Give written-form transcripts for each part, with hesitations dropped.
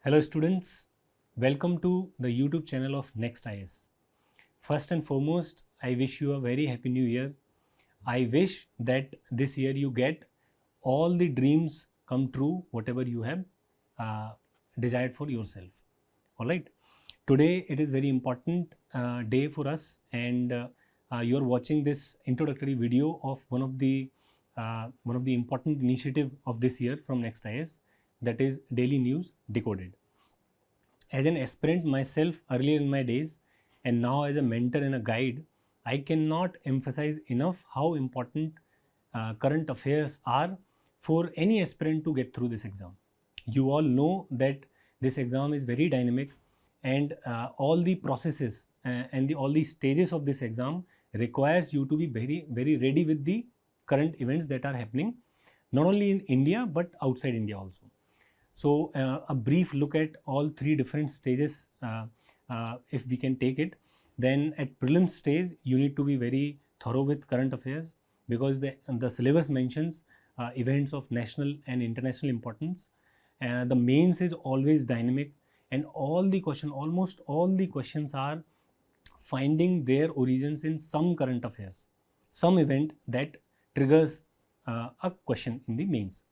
Hello students, welcome to the YouTube channel of nextias. First and foremost, I wish you a very happy new year. I wish that this year you get all the dreams come true, whatever you have desired for yourself. Alright, today it is very important day for us, and you are watching this introductory video of one of the important initiative of this year from nextias, that is Daily News Decoded. As an aspirant myself earlier in my days, and now as a mentor and a guide, I cannot emphasize enough how important current affairs are for any aspirant to get through this exam. You all know that this exam is very dynamic, and all the processes and all the stages of this exam requires you to be very ready with the current events that are happening, not only in India but outside India also. So a brief look at all three different stages, if we can take it. Then at prelims stage, you need to be very thorough with current affairs, because the syllabus mentions events of national and international importance. The mains is always dynamic, and almost all the questions are finding their origins in some current affairs, some event that triggers a question in the mains.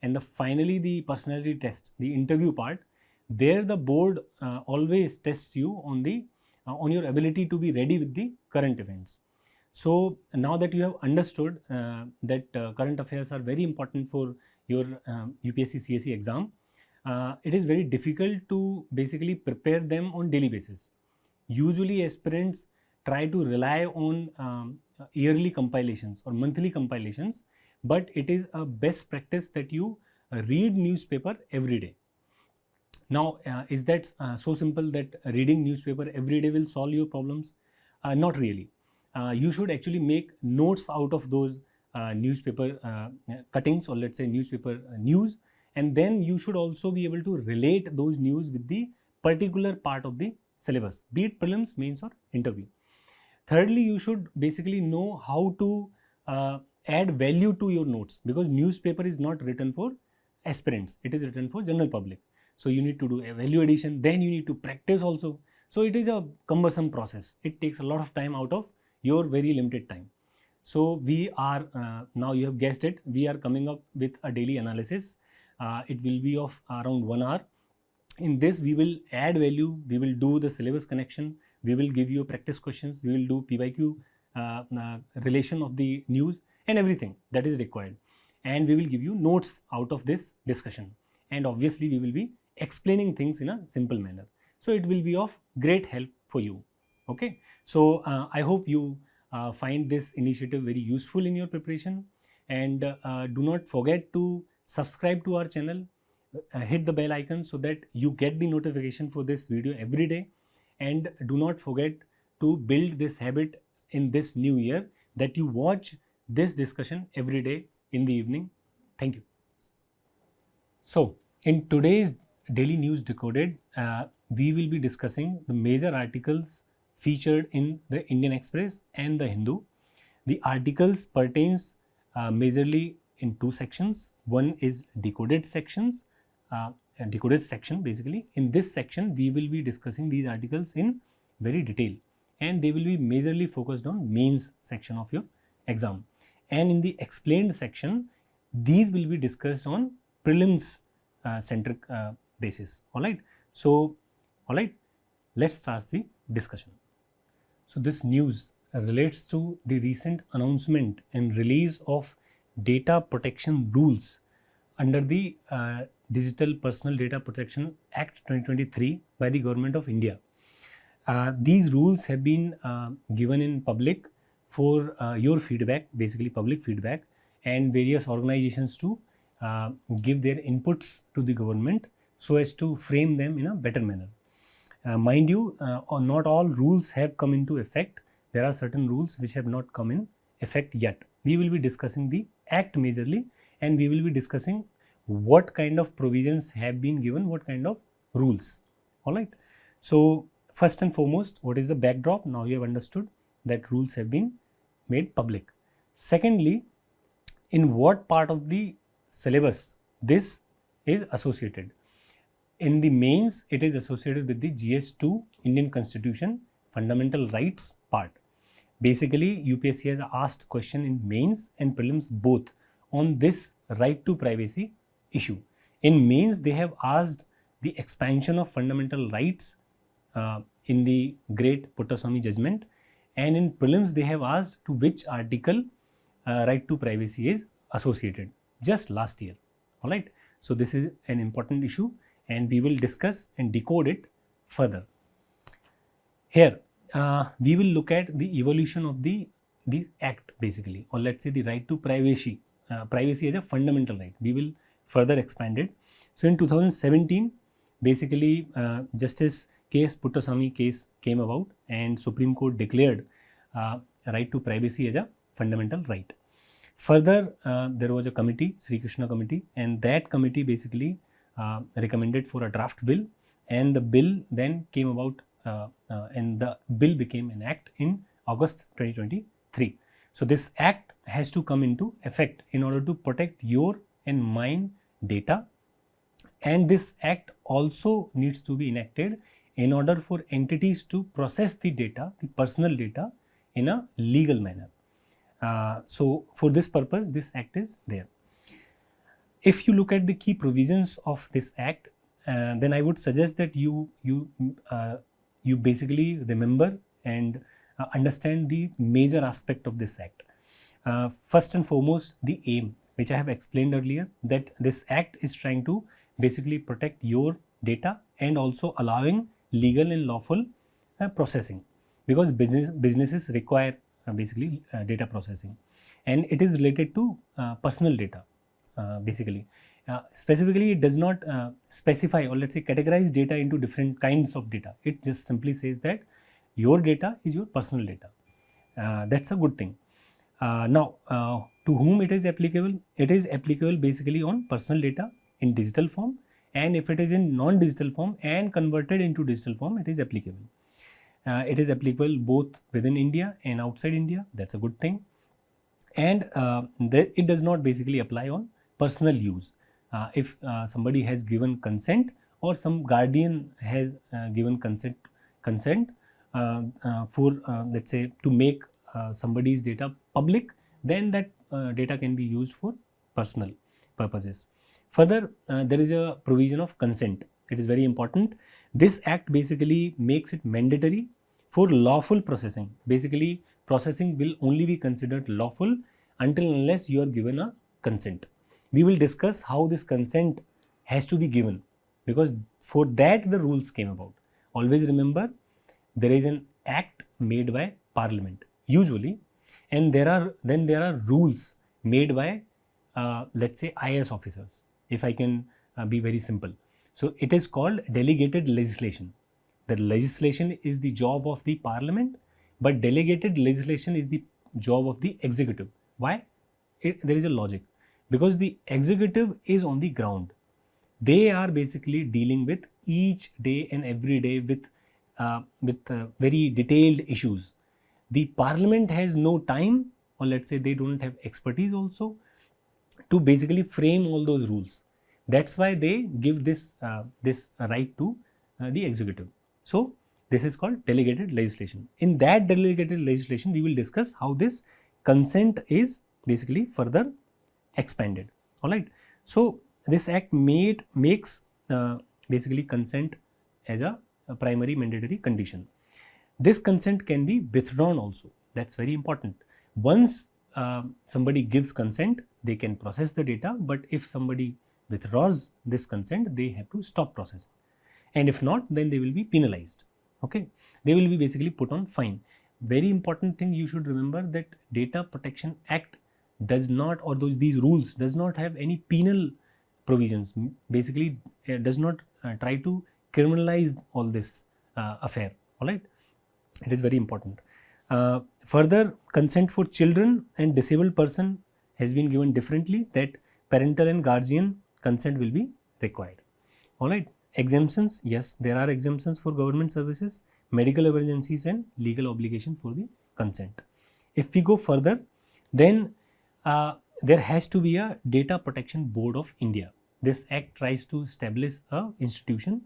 And finally the personality test, the interview part, there the board always tests you on your ability to be ready with the current events. So now that you have understood that current affairs are very important for your UPSC CSE exam, it is very difficult to basically prepare them on daily basis. Usually aspirants try to rely on yearly compilations or monthly compilations, but it is a best practice that you read newspaper every day. Now, is that so simple that reading newspaper every day will solve your problems? Not really. You should actually make notes out of those newspaper cuttings, or let's say newspaper news, and then you should also be able to relate those news with the particular part of the syllabus, be it prelims, mains or interview. Thirdly, you should basically know how to add value to your notes, because newspaper is not written for aspirants, it is written for general public. So you need to do a value addition, then you need to practice also. So it is a cumbersome process. It takes a lot of time out of your very limited time. So we are now, you have guessed it, we are coming up with a daily analysis. It will be of around 1 hour. In this we will add value, we will do the syllabus connection, we will give you practice questions, we will do PYQ relation of the news and everything that is required, and we will give you notes out of this discussion, and obviously we will be explaining things in a simple manner. So it will be of great help for you. Okay, so I hope you find this initiative very useful in your preparation, and do not forget to subscribe to our channel, hit the bell icon so that you get the notification for this video every day, and do not forget to build this habit in this new year, that you watch this discussion every day in the evening. Thank you. So in today's Daily News Decoded, we will be discussing the major articles featured in the Indian Express and the Hindu. The articles pertains majorly in two sections. One is decoded sections, decoded section basically. In this section we will be discussing these articles in very detail, and they will be majorly focused on mains section of your exam. And in the explained section, these will be discussed on prelims centric basis. Alright, so let's start the discussion. So this news relates to the recent announcement and release of data protection rules under the Digital Personal Data Protection Act 2023 by the Government of India. These rules have been given in public for your feedback, basically public feedback, and various organizations to give their inputs to the government so as to frame them in a better manner. Mind you, not all rules have come into effect. There are certain rules which have not come in effect yet. We will be discussing the act majorly, and we will be discussing what kind of provisions have been given, what kind of rules. Alright, so first and foremost, what is the backdrop? Now you have understood that rules have been made public. Secondly, in what part of the syllabus this is associated. in the mains, it is associated with the GS2 Indian Constitution Fundamental Rights part. Basically, UPSC has asked question in mains and prelims both on this right to privacy issue. In mains, they have asked the expansion of fundamental rights in the Great Puttaswamy judgment, and in prelims, they have asked to which article right to privacy is associated just last year. All right. So this is an important issue, and we will discuss and decode it further. Here, we will look at the evolution of the act basically, or let's say the right to privacy. Privacy as a fundamental right. We will further expand it. So in 2017, basically Justice K.S. Puttaswamy case came about, and Supreme Court declared right to privacy as a fundamental right. Further, there was a committee, Sri Krishna committee, and that committee basically recommended for a draft bill, and the bill then came about, and the bill became an act in August 2023. So this act has to come into effect in order to protect your and mine data, and this act also needs to be enacted in order for entities to process the data, the personal data, in a legal manner. So for this purpose, this act is there. If you look at the key provisions of this act, then I would suggest that you basically remember and understand the major aspect of this act. First and foremost, the aim, which I have explained earlier, that this act is trying to basically protect your data and also allowing legal and lawful processing, because businesses require basically data processing, and it is related to personal data basically. Specifically, it does not specify, or let's say categorize data into different kinds of data. It just simply says that your data is your personal data. That's a good thing. Now, to whom it is applicable? It is applicable basically on personal data in digital form, and if it is in non-digital form and converted into digital form, it is applicable. It is applicable both within India and outside India. That's a good thing. And it does not basically apply on personal use. If somebody has given consent, or some guardian has given consent for let's say to make somebody's data public, then that data can be used for personal purposes. Further, there is a provision of consent. It is very important. This act basically makes it mandatory for lawful processing. Basically, processing will only be considered lawful until unless you are given a consent. We will discuss how this consent has to be given, because for that the rules came about. Always remember, there is an act made by Parliament usually, and there are rules made by let's say IAS officers, if I can be very simple. So it is called delegated legislation. The legislation is the job of the Parliament, but delegated legislation is the job of the executive. Why? There is a logic, because the executive is on the ground. They are basically dealing with each day and every day with very detailed issues. The Parliament has no time, or let's say they don't have expertise also, to basically frame all those rules. That's why they give this right to the executive. So this is called delegated legislation. In that delegated legislation, we will discuss how this consent is basically further expanded. All right. So this act makes basically consent as a primary mandatory condition. This consent can be withdrawn also. That's very important. Once somebody gives consent, they can process the data, but if somebody withdraws this consent, they have to stop processing. And if not, then they will be penalized. Okay, they will be basically put on fine. Very important thing you should remember, that Data Protection Act does not, or these rules does not have any penal provisions. Basically, does not try to criminalize all this affair. All right, it is very important. Further, consent for children and disabled person has been given differently, that parental and guardian consent will be required. All right. Exemptions, yes, there are exemptions for government services, medical emergencies, and legal obligation for the consent. If we go further, then there has to be a Data Protection Board of India. this act tries to establish a institution.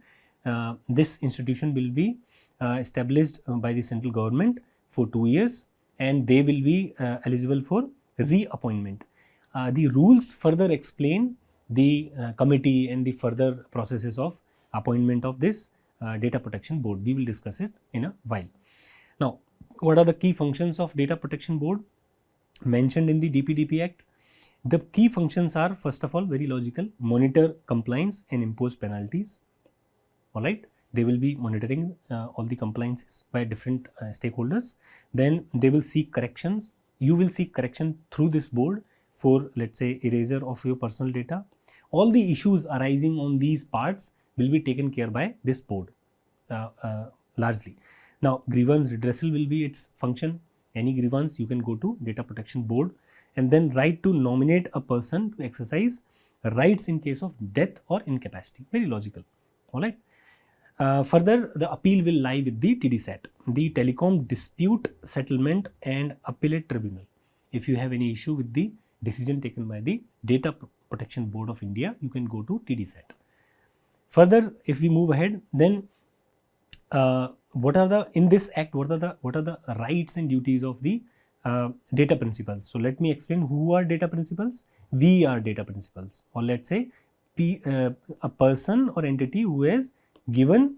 This institution will be established by the central government for 2 years, and they will be eligible for reappointment. The rules further explain the committee and the further processes of appointment of this data protection board. We will discuss it in a while. Now, what are the key functions of data protection board mentioned in the DPDP Act? The key functions are, first of all, very logical: monitor compliance and impose penalties. All right, they will be monitoring all the compliances by different stakeholders. Then they will seek corrections. You will seek correction through this board for, let's say, erasure of your personal data. All the issues arising on these parts will be taken care by this board largely. Now, grievance redressal will be its function. Any grievance, you can go to data protection board, and then right to nominate a person to exercise rights in case of death or incapacity. Very logical. All right. Further, the appeal will lie with the TDSAT, the Telecom Dispute Settlement and Appellate Tribunal. If you have any issue with the decision taken by the Data Protection Board of India, you can go to TDSAT. Further, if we move ahead, then what are the rights and duties of the data principals? So let me explain who are data principals. We are data principals, or let's say a person or entity who has given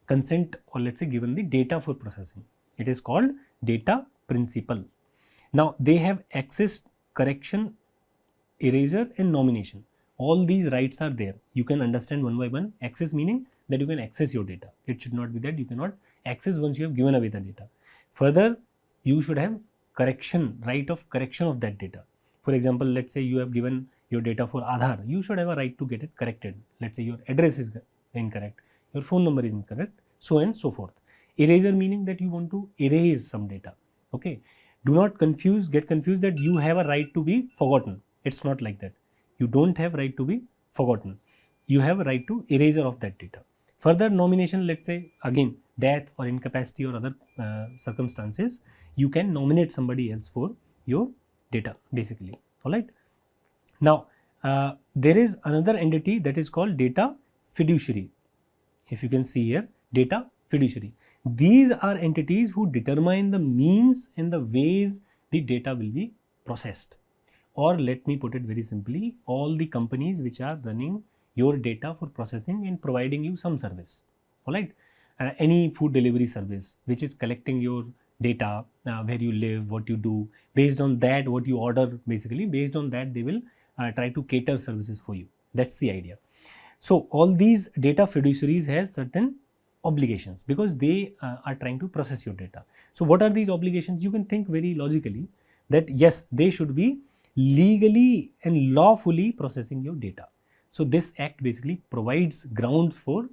consent, or let's say given the data for processing. It is called data principal. Now they have access, correction, erasure and nomination. All these rights are there. You can understand one by one. Access meaning that you can access your data. It should not be that you cannot access once you have given away the data. Further, you should have correction, right of correction of that data. For example, let's say you have given your data for Aadhaar, you should have a right to get it corrected. Let's say your address is incorrect, your phone number is incorrect, so on and so forth. Erasure meaning that you want to erase some data. Okay, do not get confused that you have a right to be forgotten. It's not like that. You don't have right to be forgotten. You have a right to erasure of that data. Further, nomination, let's say again death or incapacity or other circumstances, you can nominate somebody else for your data basically. All right. Now, there is another entity that is called data fiduciary. If you can see here, data fiduciary. These are entities who determine the means and the ways the data will be processed. Or let me put it very simply, all the companies which are running your data for processing and providing you some service. All right. Any food delivery service which is collecting your data, where you live, what you do, based on that, what you order, basically based on that they will try to cater services for you. That's the idea. So all these data fiduciaries have certain obligations because they are trying to process your data. So what are these obligations? You can think very logically that yes, they should be legally and lawfully processing your data. So this act basically provides grounds for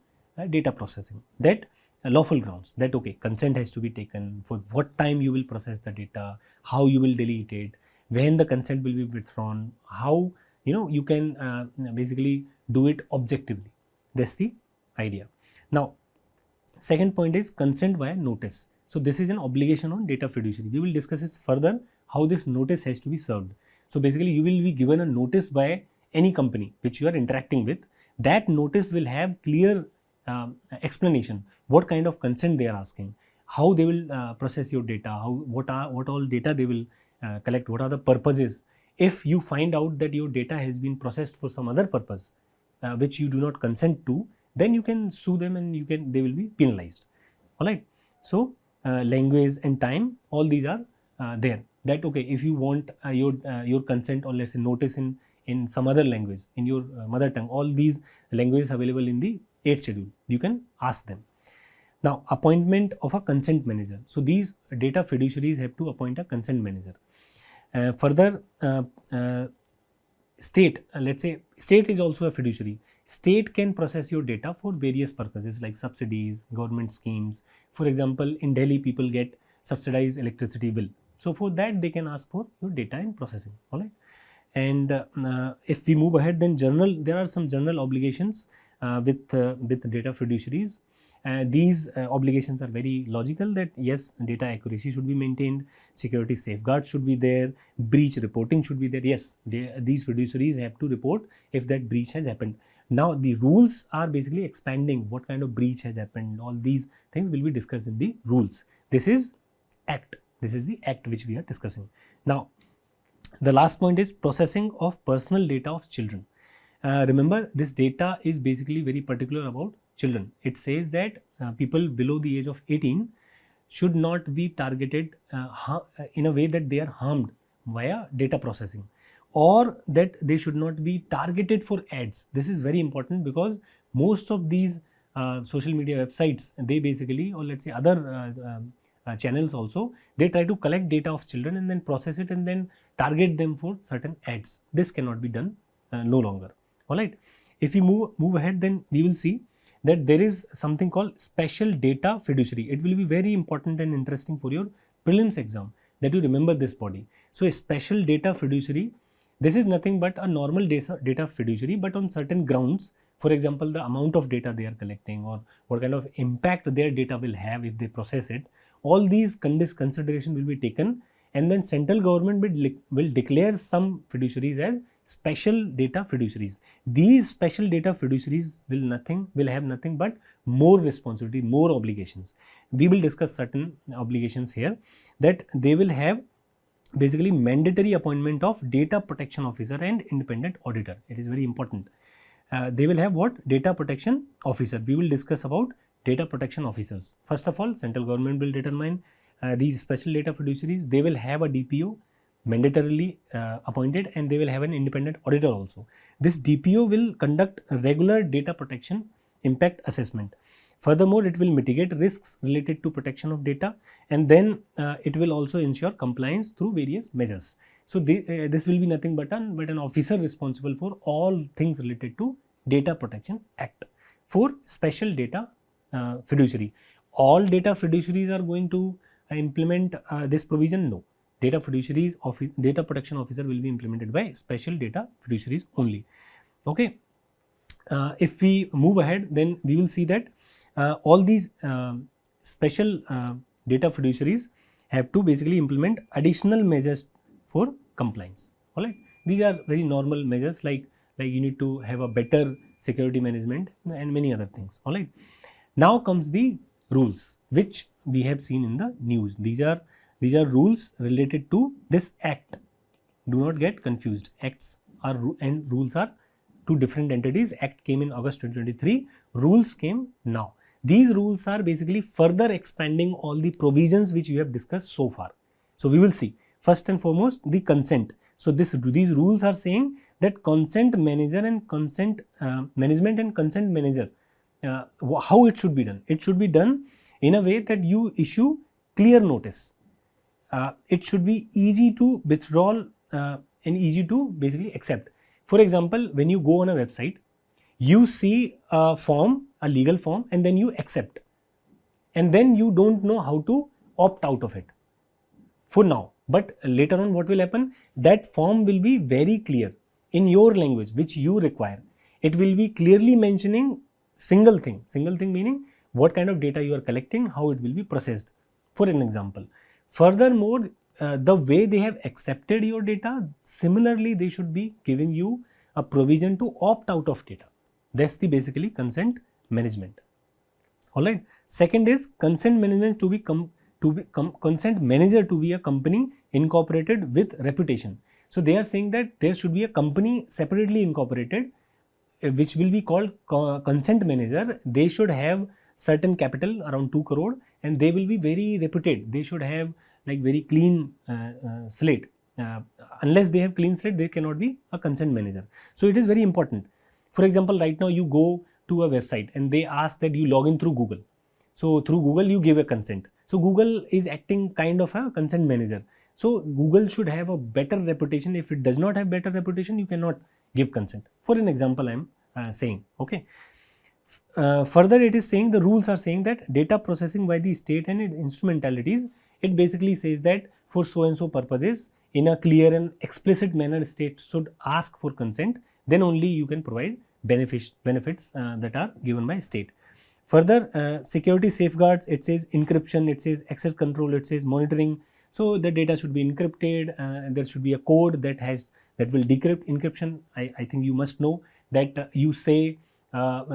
data processing, that lawful grounds, that okay, consent has to be taken, for what time you will process the data, how you will delete it, when the consent will be withdrawn, how you can basically do it objectively. That's the idea. Now, second point is consent via notice. So this is an obligation on data fiduciary. We will discuss this further, how this notice has to be served. So basically you will be given a notice by any company which you are interacting with. That notice will have clear explanation, what kind of consent they are asking, how they will process your data, what all data they will collect, what are the purposes. If you find out that your data has been processed for some other purpose which you do not consent to, then you can sue them and they will be penalized. All right. So language and time, all these are there. That okay, if you want your consent, or let's say notice in some other language, in your mother tongue, all these languages available in the 8th schedule, you can ask them. Now, appointment of a consent manager. So these data fiduciaries have to appoint a consent manager. Further, state, let's say state is also a fiduciary. State can process your data for various purposes like subsidies, government schemes. For example, in Delhi, people get subsidized electricity bill. So for that, they can ask for your data and processing. All right. And if we move ahead, then there are some general obligations with data fiduciaries. These obligations are very logical, that yes, data accuracy should be maintained, security safeguards should be there, breach reporting should be there. Yes, these fiduciaries have to report if that breach has happened. Now the rules are basically expanding what kind of breach has happened. All these things will be discussed in the rules. This is act. This is the act which we are discussing. Now the last point is processing of personal data of children. Remember, this data is basically very particular about children. It says that people below the age of 18 should not be targeted in a way that they are harmed via data processing, or that they should not be targeted for ads. This is very important because most of these social media websites, they basically, or let's say other channels also, they try to collect data of children and then process it and then target them for certain ads. This cannot be done no longer. All right. If we move ahead, then we will see that there is something called special data fiduciary. It will be very important and interesting for your prelims exam that you remember this body. So a special data fiduciary, this is nothing but a normal data fiduciary, but on certain grounds. For example, the amount of data they are collecting, or what kind of impact their data will have if they process it. All these consideration will be taken, and then central government will declare some fiduciaries as special data fiduciaries. These special data fiduciaries will have nothing but more responsibility, more obligations. We will discuss certain obligations here, that they will have basically mandatory appointment of data protection officer and independent auditor. It is very important. They will have what? Data protection officer. We will discuss about data protection officers. First of all, central government will determine these special data fiduciaries. They will have a DPO mandatorily appointed, and they will have an independent auditor also. This DPO will conduct regular data protection impact assessment. Furthermore, it will mitigate risks related to protection of data, and then it will also ensure compliance through various measures. So this will be nothing but an officer responsible for all things related to Data Protection Act. For special data fiduciary, all data fiduciaries are going to implement this provision? No. Data protection officer will be implemented by special data fiduciaries only. Okay. If we move ahead, then we will see that all these special data fiduciaries have to basically implement additional measures for compliance. All right. These are very normal measures, like you need to have a better security management and many other things. All right. Now comes the rules, which we have seen in the news. These are rules related to this act. Do not get confused. Acts are and rules are two different entities. Act came in August 2023. Rules came now. These rules are basically further expanding all the provisions which we have discussed so far. So we will see. First and foremost, the consent. So these rules are saying that consent manager and consent management and consent manager, how it should be done. It should be done in a way that you issue clear notice. It should be easy to withdraw and easy to basically accept. For example, when you go on a website, you see a form, a legal form, and then you accept, and then you don't know how to opt out of it for now. But later on, what will happen? That form will be very clear in your language which you require. It will be clearly mentioning single thing meaning what kind of data you are collecting, how it will be processed, for an example. Furthermore, the way they have accepted your data, similarly they should be giving you a provision to opt out of data. That's the basically consent management. All right. Second is consent management to be consent manager to be a company incorporated with reputation. So they are saying that there should be a company separately incorporated, which will be called consent manager. They should have certain capital around 2 crore, and they will be very reputed. They should have like very clean slate. Unless they have clean slate, they cannot be a consent manager. So it is very important. For example, right now you go to a website and they ask that you log in through Google. So through Google you give a consent. So Google is acting kind of a consent manager. So Google should have a better reputation. If it does not have better reputation, you cannot give consent. For an example, I am saying. Okay. Further, it is saying, the rules are saying that data processing by the state and its instrumentalities, it basically says that for so and so purposes, in a clear and explicit manner, state should ask for consent. Then only you can provide benefits that are given by state. Further, security safeguards, it says encryption, it says access control, it says monitoring. So the data should be encrypted. There should be a code that will decrypt encryption. I think you must know that you say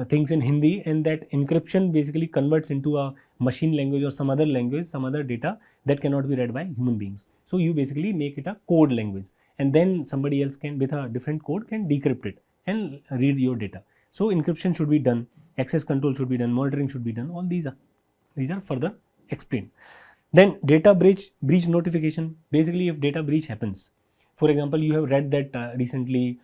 things in Hindi, and that encryption basically converts into a machine language or some other language, some other data that cannot be read by human beings. So you basically make it a code language, and then somebody else can, with a different code, can decrypt it and read your data. So encryption should be done, access control should be done, monitoring should be done. All these are further explained. Then data breach notification. Basically, if data breach happens, for example, you have read that recently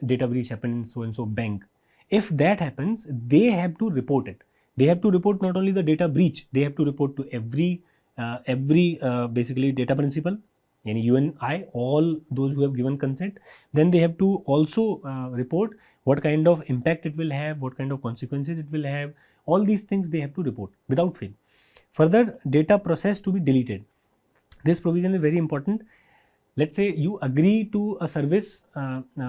data breach happened in so and so bank. If that happens, they have to report it. They have to report not only the data breach, they have to report to every basically data principal, yani you and I, all those who have given consent. Then they have to also report what kind of impact it will have, what kind of consequences it will have. All these things they have to report without fail. Further, data process to be deleted. This provision is very important. Let's say you agree to a service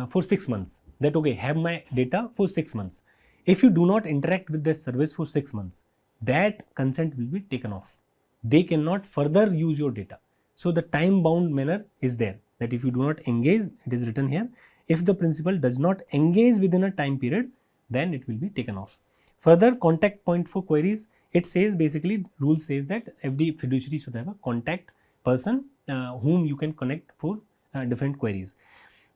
for 6 months, that okay, have my data for 6 months. If you do not interact with this service for 6 months, that consent will be taken off. They cannot further use your data. So the time bound manner is there, that if you do not engage, it is written here, if the principal does not engage within a time period, then it will be taken off. Further, contact point for queries. It says basically, rule says that every fiduciary should have a contact person whom you can connect for different queries.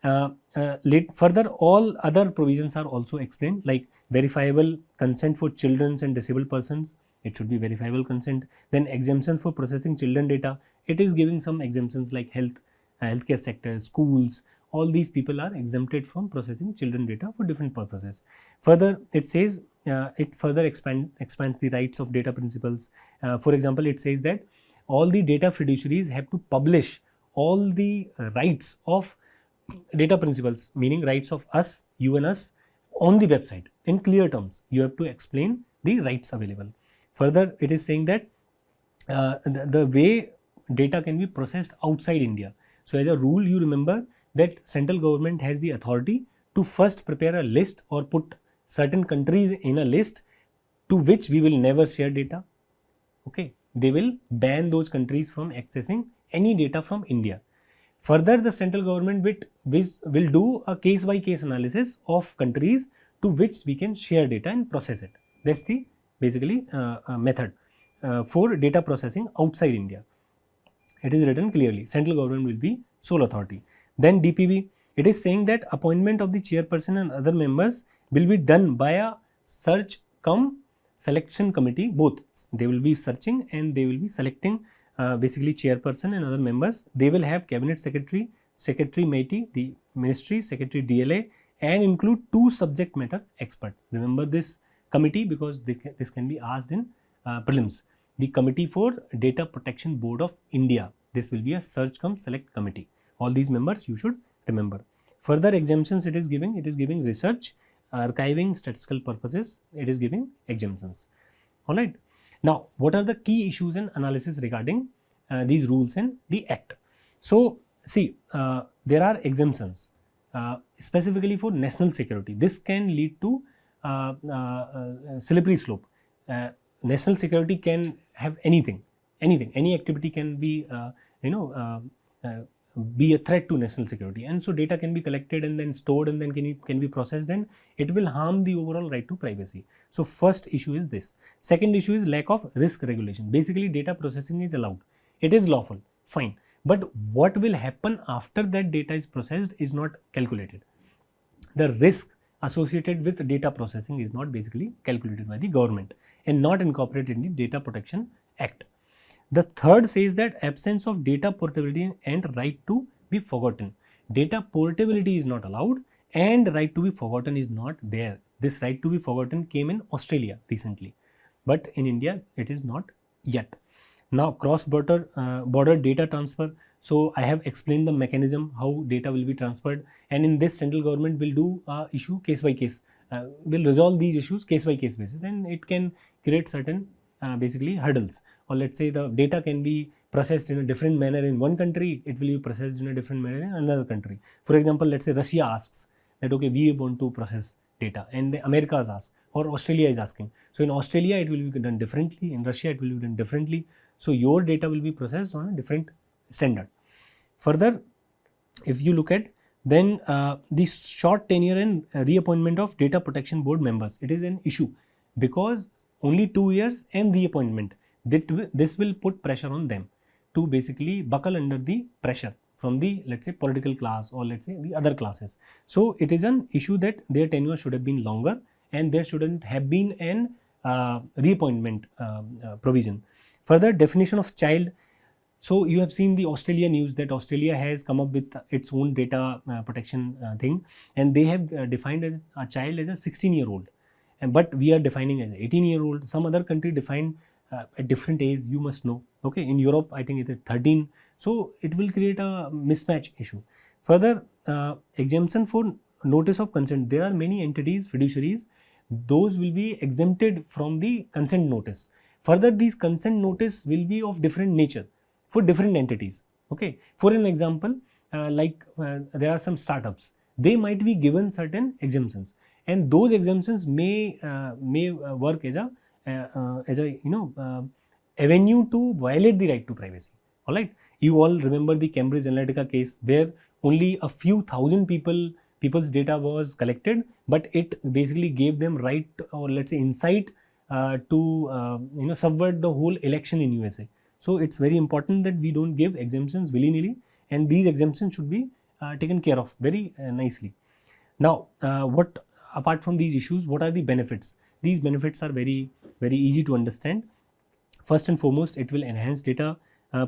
Further, all other provisions are also explained, like verifiable consent for children and disabled persons. It should be verifiable consent. Then exemptions for processing children data. It is giving some exemptions like healthcare sector, schools. All these people are exempted from processing children data for different purposes. Further, it says it further expands the rights of data principals. For example, it says that all the data fiduciaries have to publish all the rights of data principals, meaning rights of us, you and us, on the website in clear terms. You have to explain the rights available. Further, it is saying that the way data can be processed outside India. So as a rule, you remember that central government has the authority to first prepare a list or put certain countries in a list to which we will never share data. Okay, they will ban those countries from accessing any data from India. Further, the central government will do a case by case analysis of countries to which we can share data and process it. That's the basically method for data processing outside India. It is written clearly, central government will be sole authority. Then DPB, it is saying that appointment of the chairperson and other members will be done by a search cum selection committee, both. They will be searching and they will be selecting basically chairperson and other members. They will have cabinet secretary, secretary MAITI, the ministry, secretary DLA, and include 2 subject matter experts. Remember this committee because this can be asked in prelims. The Committee for Data Protection Board of India. This will be a search cum select committee. All these members you should remember. Further exemptions it is giving research, archiving, statistical purposes, it is giving exemptions. Alright. Now, what are the key issues and analysis regarding these rules in the Act? So, see, there are exemptions specifically for national security. This can lead to slippery slope. National security can have anything, any activity can be, be a threat to national security, and so data can be collected and then stored and then can be processed, and it will harm the overall right to privacy. So first issue is this. Second issue is lack of risk regulation. Basically, data processing is allowed, it is lawful, fine, but what will happen after that data is processed is not calculated. The risk associated with data processing is not basically calculated by the government and not incorporated in the Data Protection Act. The third says that absence of data portability and right to be forgotten. Data portability is not allowed and right to be forgotten is not there. This right to be forgotten came in Australia recently, but in India it is not yet. Now, cross-border data transfer. So I have explained the mechanism how data will be transferred, and in this central government will do issue case by case, will resolve these issues case by case basis, and it can create certain basically hurdles. Or let's say the data can be processed in a different manner in one country, it will be processed in a different manner in another country. For example, let's say Russia asks that okay, we want to process data, and America is asked, or Australia is asking. So in Australia it will be done differently, in Russia it will be done differently. So your data will be processed on a different standard. Further, if you look at then the short tenure and reappointment of data protection board members, it is an issue because only 2 years and reappointment, this will put pressure on them to basically buckle under the pressure from the, let's say, political class or let's say the other classes. So it is an issue that their tenure should have been longer and there shouldn't have been an reappointment provision. Further, definition of child. So you have seen the Australia news that Australia has come up with its own data protection thing, and they have defined a child as a 16-year-old, but we are defining as 18-year-old. Some other country define a different age, you must know. Okay, in Europe I think it is 13. So it will create a mismatch issue. Further, exemption for notice of consent. There are many entities, fiduciaries, those will be exempted from the consent notice. Further, these consent notice will be of different nature for different entities. Okay, for an example, there are some startups, they might be given certain exemptions, and those exemptions may work as a avenue to violate the right to privacy. All right, you all remember the Cambridge Analytica case where only a few thousand people's data was collected, but it basically gave them right, or let's say insight to subvert the whole election in USA. So it's very important that we don't give exemptions willy-nilly, and these exemptions should be taken care of very nicely. Now, what apart from these issues, what are the benefits? These benefits are very easy to understand. First and foremost, it will enhance data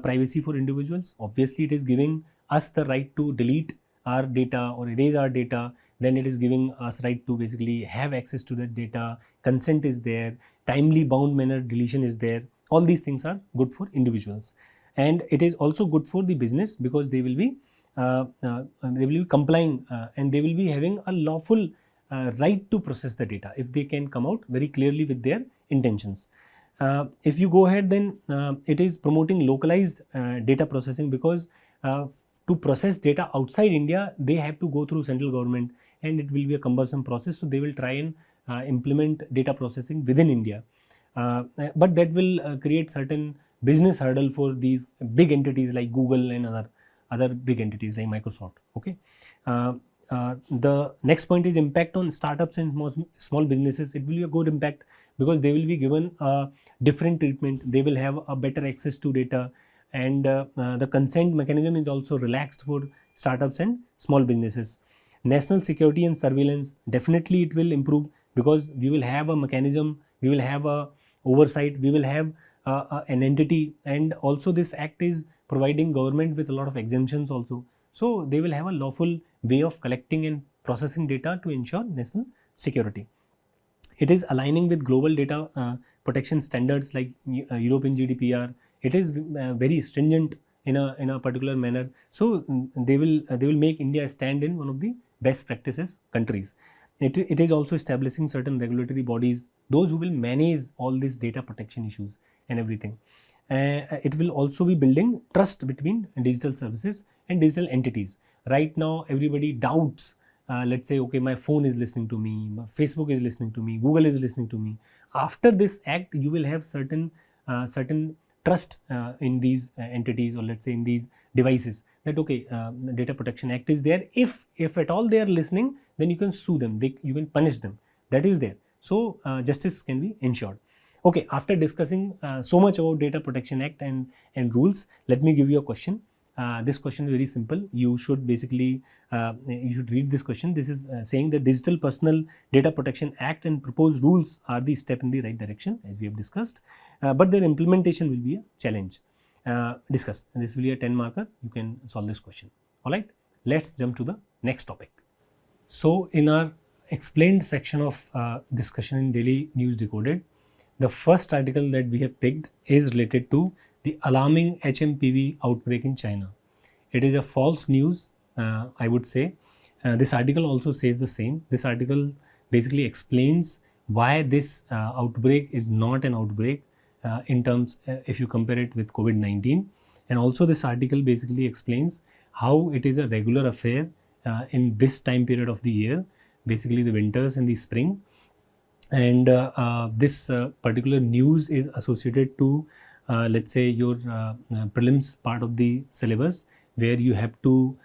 privacy for individuals. Obviously, it is giving us the right to delete our data or erase our data. Then it is giving us right to basically have access to that data. Consent is there. Timely bound manner deletion is there. All these things are good for individuals, and it is also good for the business because they will be complying and they will be having a lawful right to process the data if they can come out very clearly with their intentions. If you go ahead, then it is promoting localized data processing because to process data outside India, they have to go through central government and it will be a cumbersome process. So they will try and implement data processing within India. But that will create certain business hurdle for these big entities like Google and other big entities like Microsoft. Okay. The next point is impact on startups and small businesses. It will be a good impact because they will be given a different treatment. They will have a better access to data, and the consent mechanism is also relaxed for startups and small businesses. National security and surveillance, definitely it will improve because we will have a mechanism, we will have a oversight, we will have an entity, and also this act is providing government with a lot of exemptions also. So they will have a lawful way of collecting and processing data to ensure national security. It is aligning with global data protection standards like European GDPR. It is very stringent in a particular manner. So they will make India stand in one of the best practices countries. It is also establishing certain regulatory bodies, those who will manage all these data protection issues and everything. It will also be building trust between digital services and digital entities. Right now, everybody doubts. Let's say, okay, my phone is listening to me, Facebook is listening to me, Google is listening to me. After this act, you will have certain trust in these entities, or let's say in these devices, that okay, the Data Protection Act is there. If at all they are listening, then you can sue them, you can punish them. That is there. So justice can be ensured. Okay, after discussing so much about Data Protection Act and rules, let me give you a question. This question is very simple. You should basically you should read this question. This is saying that Digital Personal Data Protection Act and proposed rules are the step in the right direction, as we have discussed, but their implementation will be a challenge. Discuss. And this will be a 10 marker. You can solve this question. All right. Let's jump to the next topic. So in our explained section of discussion in Daily News Decoded, the first article that we have picked is related to the alarming HMPV outbreak in China. It is a false news, I would say. This article also says the same. This article basically explains why this outbreak is not an outbreak in terms if you compare it with COVID-19. And also this article basically explains how it is a regular affair in this time period of the year, basically the winters and the spring. And this particular news is associated to let's say your prelims part of the syllabus, where you have to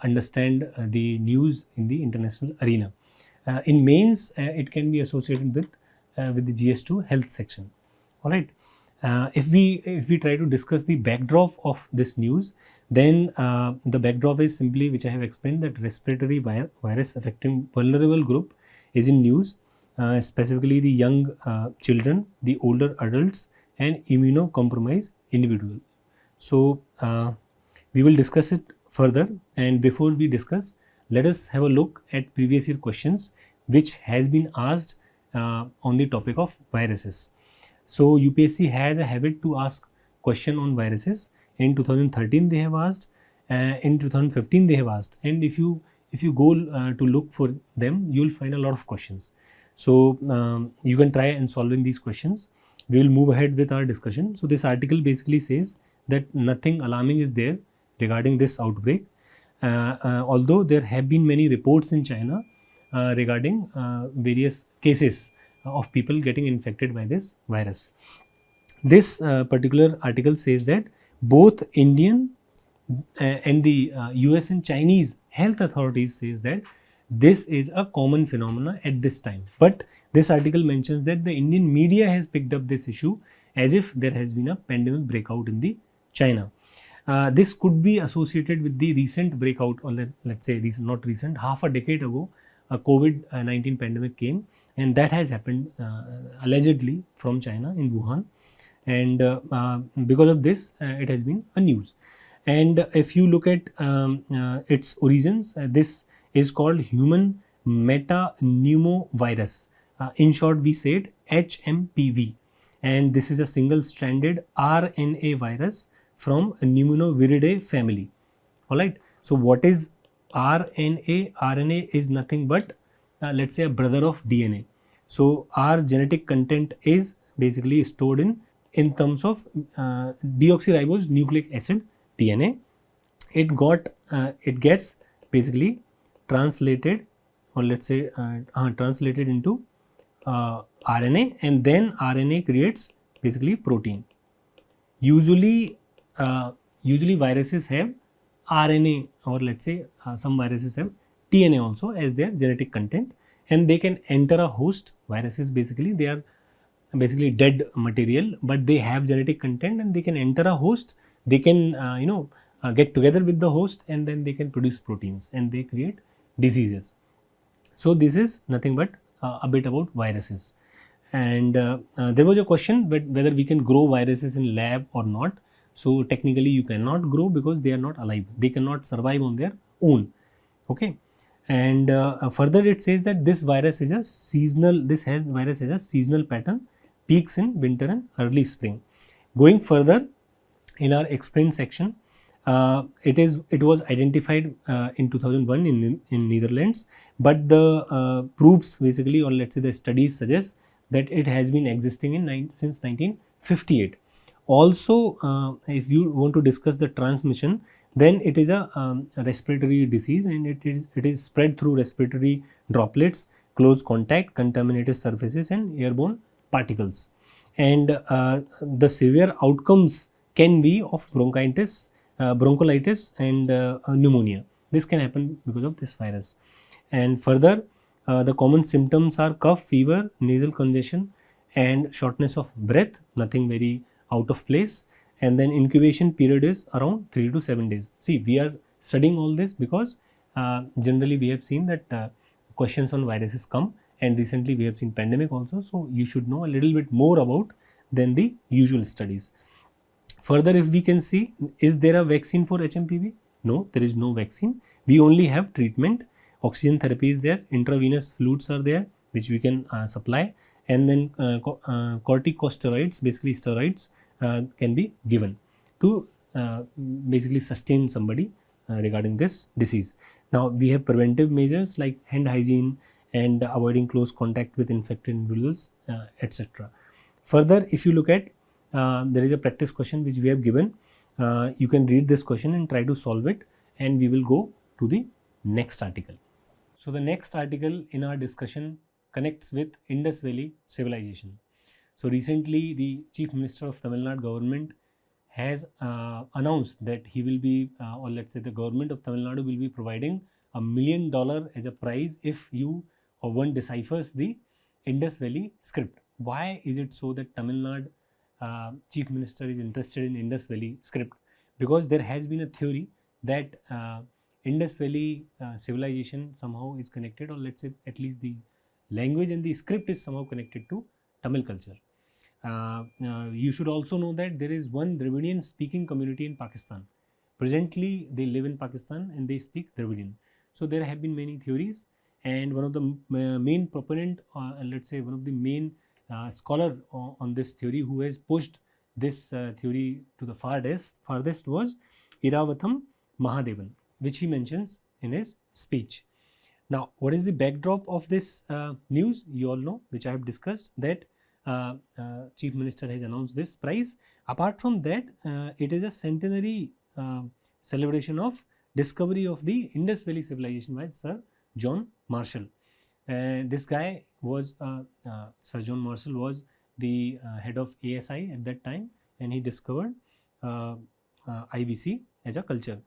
understand the news in the international arena. In mains, it can be associated with the GS2 health section. All right. If we try to discuss the backdrop of this news, then the backdrop is simply, which I have explained, that respiratory virus affecting vulnerable group is in news, specifically the young children, the older adults, and immunocompromised individual. So we will discuss it further, and before we discuss, let us have a look at previous year questions which has been asked on the topic of viruses. So UPSC has a habit to ask question on viruses. In 2013 they have asked, in 2015 they have asked, and if you go to look for them, you will find a lot of questions. So you can try and solving these questions. We will move ahead with our discussion. So this article basically says that nothing alarming is there regarding this outbreak, although there have been many reports in China regarding various cases of people getting infected by this virus. This particular article says that both Indian and the US and Chinese health authorities says that this is a common phenomena at this time. But this article mentions that the Indian media has picked up this issue as if there has been a pandemic breakout in the China. This could be associated with the recent breakout, or let's say recent, not recent, half a decade ago, a COVID-19 pandemic came, and that has happened allegedly from China in Wuhan, and because of this it has been a news. And if you look at its origins, this is called human metapneumovirus. In short, we said HMPV, and this is a single-stranded RNA virus from Pneumonoviridae family. All right. So what is RNA? RNA is nothing but let's say a brother of DNA. So our genetic content is basically stored in terms of deoxyribose nucleic acid, DNA. It gets basically translated, or let's say translated into RNA, and then RNA creates basically protein. Usually viruses have RNA, or let's say some viruses have DNA also as their genetic content, and they can enter a host. Viruses basically, they are basically dead material, but they have genetic content and they can enter a host. They can get together with the host, and then they can produce proteins and they create diseases. So this is nothing but a bit about viruses. And there was a question whether we can grow viruses in lab or not. So technically you cannot grow because they are not alive. They cannot survive on their own. Okay. And further it says that this virus is a seasonal. Virus has a seasonal pattern, peaks in winter and early spring. Going further in our explain section, it was identified in 2001 in Netherlands, but the proofs basically, or let's say the studies suggest that it has been existing since 1958. Also, if you want to discuss the transmission, then it is a respiratory disease, and it is spread through respiratory droplets, close contact, contaminated surfaces, and airborne particles. And the severe outcomes can be of bronchitis, and pneumonia. This can happen because of this virus. And further, the common symptoms are cough, fever, nasal congestion, and shortness of breath. Nothing very out of place. And then incubation period is around 3 to 7 days. See, we are studying all this because generally we have seen that questions on viruses come, and recently we have seen pandemic also. So you should know a little bit more about than the usual studies. Further, if we can see, is there a vaccine for HMPV? No, there is no vaccine. We only have treatment. Oxygen therapy is there, intravenous fluids are there which we can supply, and then corticosteroids, basically steroids, can be given to basically sustain somebody regarding this disease. Now we have preventive measures like hand hygiene and avoiding close contact with infected individuals, etc. Further, if you look at there is a practice question which we have given. You can read this question and try to solve it, and we will go to the next article. So the next article in our discussion connects with Indus Valley civilization. So recently the Chief Minister of Tamil Nadu government has announced that he will be, or let's say the government of Tamil Nadu will be providing $1 million as a prize if you or one deciphers the Indus Valley script. Why is it so that Tamil Nadu Chief Minister is interested in Indus Valley script? Because there has been a theory that Indus Valley civilization somehow is connected, or let's say at least the language and the script is somehow connected to Tamil culture. You should also know that there is one Dravidian speaking community in Pakistan. Presently, they live in Pakistan and they speak Dravidian. So there have been many theories, and one of the main proponent, let's say one of the main scholar on this theory who has pushed this theory to the farthest was Iravatham Mahadevan, which he mentions in his speech. Now, what is the backdrop of this news? You all know, which I have discussed, that Chief Minister has announced this prize. Apart from that, it is a centenary celebration of discovery of the Indus Valley civilization by Sir John Marshall. This guy was, Sir John Marshall was the head of ASI at that time, and he discovered IVC as a culture.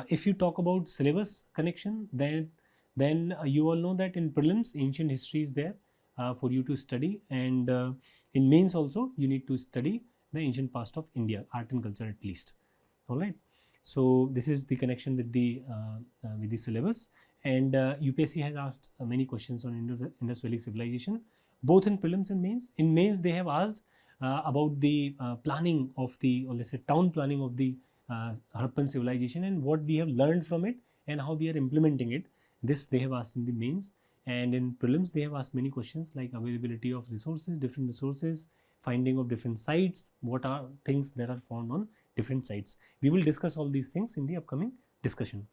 If you talk about syllabus connection, then you all know that in prelims ancient history is there for you to study, and in mains also you need to study the ancient past of India, art and culture at least. All right. So this is the connection with the syllabus, and UPSC has asked many questions on Indus Valley civilization, both in prelims and mains. In mains they have asked about the planning of the, or let's say town planning of the Harappan civilization and what we have learned from it and how we are implementing it. This they have asked in the mains. And in prelims they have asked many questions like availability of resources, different resources, finding of different sites, what are things that are found on different sites. We will discuss all these things in the upcoming discussion.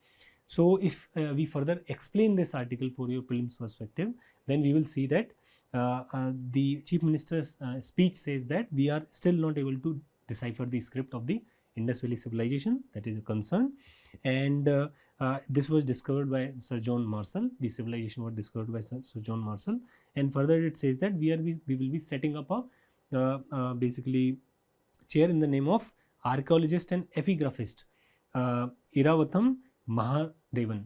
So if we further explain this article for your prelims perspective, then we will see that the Chief Minister's speech says that we are still not able to decipher the script of the Indus Valley civilization. That is a concern. And this was discovered by Sir John Marshall. The civilization was discovered by Sir John Marshall. And further it says that we will be setting up a basically chair in the name of archaeologist and epigraphist Iravatham Mahadevan.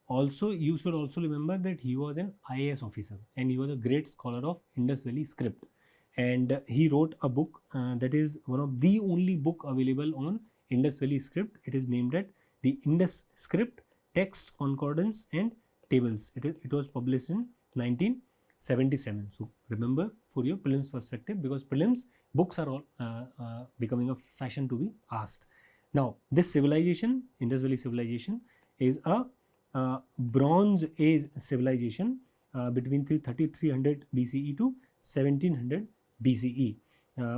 Also, you should also remember that he was an IAS officer and he was a great scholar of Indus Valley script. And he wrote a book that is one of the only book available on Indus Valley script. It is named at the Indus Script, Text, Concordance and Tables. It was published in 1977. So remember for your prelims perspective, because prelims books are all becoming a fashion to be asked. Now this civilization, Indus Valley civilization, is a Bronze Age civilization between 3300 BCE to 1700 BCE.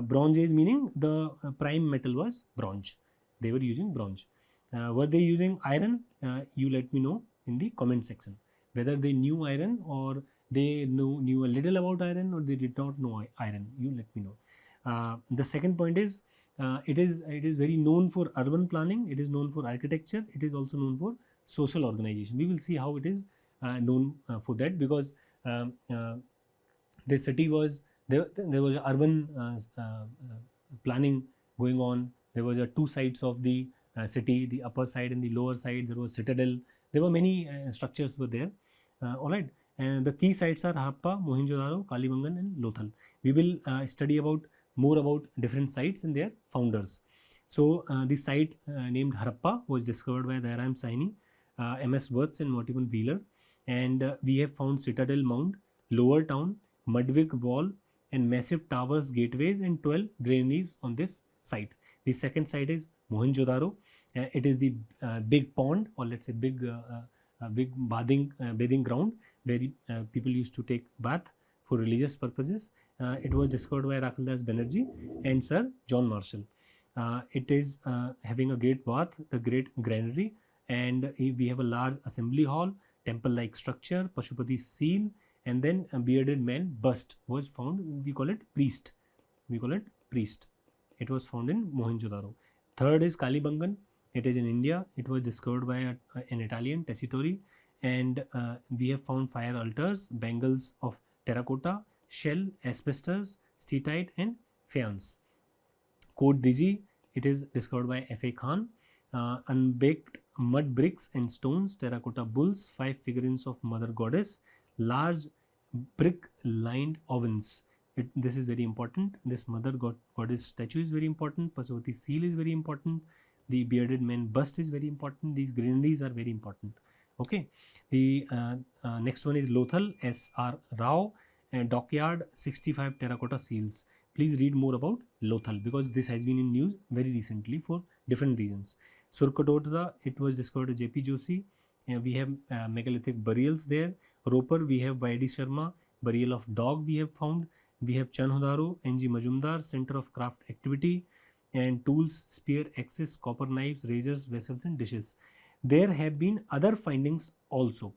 Bronze Age meaning the prime metal was bronze. They were using bronze. Were they using iron? You let me know in the comment section whether they knew iron or they knew a little about iron or they did not know iron. You let me know. The second point is it is very known for urban planning. It is known for architecture. It is also known for social organization. We will see how it is known for that, because the city was there was urban planning going on. There was two sides of the city, the upper side and the lower side. There was citadel. There were many structures were there. All right, and the key sites are Harappa, Mohenjo-daro, Kalibangan and Lothal. We will study more about different sites and their founders. So the site named Harappa was discovered by Dairam Saini, MS Wirtz and Mortimer Wheeler, and we have found citadel mound, lower town, Mudwig wall and massive towers, gateways and 12 granaries on this site. The second site is Mohenjo-daro. It is the big pond, or let's say big bathing ground where people used to take bath for religious purposes. It was discovered by Rakuldas Banerjee and Sir John Marshall. It is having a great bath, the great granary, and we have a large assembly hall, temple-like structure, Pashupati seal, and then a bearded man bust was found. We call it priest. It was found in Mohenjo-daro. Third is Kalibangan. It is in India. It was discovered by an Italian, Tessitori. and we have found fire altars, bangles of terracotta, shell, asbestos, steatite and faience. Code Digi, it is discovered by F.A. Khan. Unbaked mud bricks and stones, terracotta bulls, 5 figurines of Mother Goddess, large brick lined ovens. This is very important. This Mother Goddess statue is very important. Pasupati seal is very important. The bearded man bust is very important. These granaries are very important. Okay. The next one is Lothal, S.R. Rao, and Dockyard 65 terracotta seals. Please read more about Lothal because this has been in news very recently for different reasons. Surkadota, it was discovered at J.P. Joshi. We have megalithic burials there. Roper, we have Y.D. Sharma, burial of dog we have found. We have Chanhodaro, N.G. Majumdar, Center of Craft Activity, and tools, spear, axes, copper knives, razors, vessels and dishes. There have been other findings also.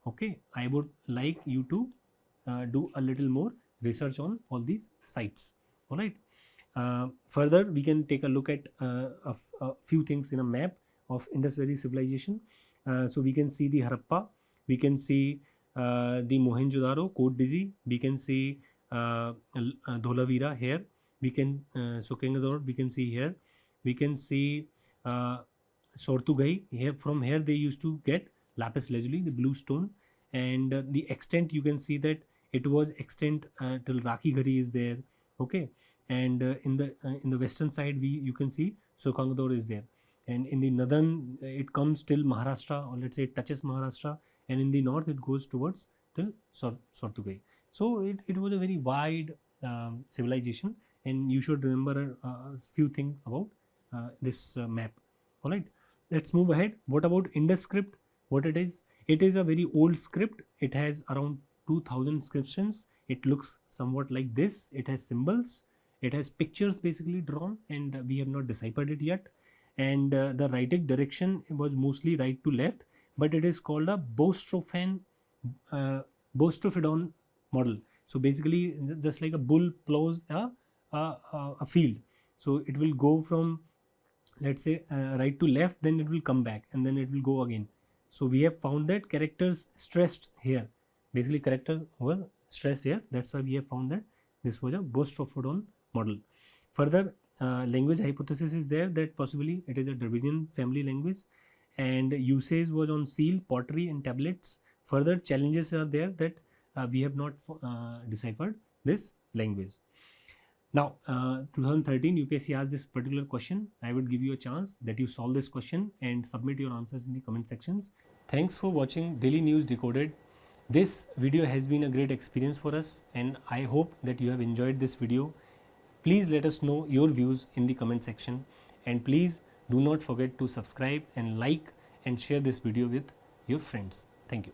Okay, I would like you to do a little more research on all these sites. All right. Further, we can take a look at a few things in a map of Indus Valley civilization. So we can see the Harappa, we can see the Mohenjo-daro, Code Digi, we can see Dholavira here, we can Sokengador, we can see here, we can see Sortugai. Here, from here they used to get lapis lazuli, the blue stone, and the extent you can see that it was extent till Rakhi Ghari is there. Okay, and in the western side you can see Sokangador is there, and in the northern it comes till Maharashtra, or let's say it touches Maharashtra, and in the north it goes towards till Sortugai. So it was a very wide civilization, and you should remember a few things about this map. All right, let's move ahead. What about Indus Script? What it is? It is a very old script. It has around 2000 inscriptions. It looks somewhat like this. It has symbols. It has pictures basically drawn, and we have not deciphered it yet. And the writing direction was mostly right to left, but it is called a Bostrophodon model. So basically, just like a bull plows a field, so it will go from, let's say, right to left, then it will come back, and then it will go again. So we have found that characters stressed here. Basically, characters were stressed here. That's why we have found that this was a Bostrophodon model. Further, language hypothesis is there that possibly it is a Dravidian family language, and usage was on seal, pottery, and tablets. Further challenges are there that we have not deciphered this language. Now, 2013 UPSC asked this particular question. I would give you a chance that you solve this question and submit your answers in the comment sections. Thanks for watching Daily News Decoded. This video has been a great experience for us, and I hope that you have enjoyed this video. Please let us know your views in the comment section, and please do not forget to subscribe and like and share this video with your friends. Thank you.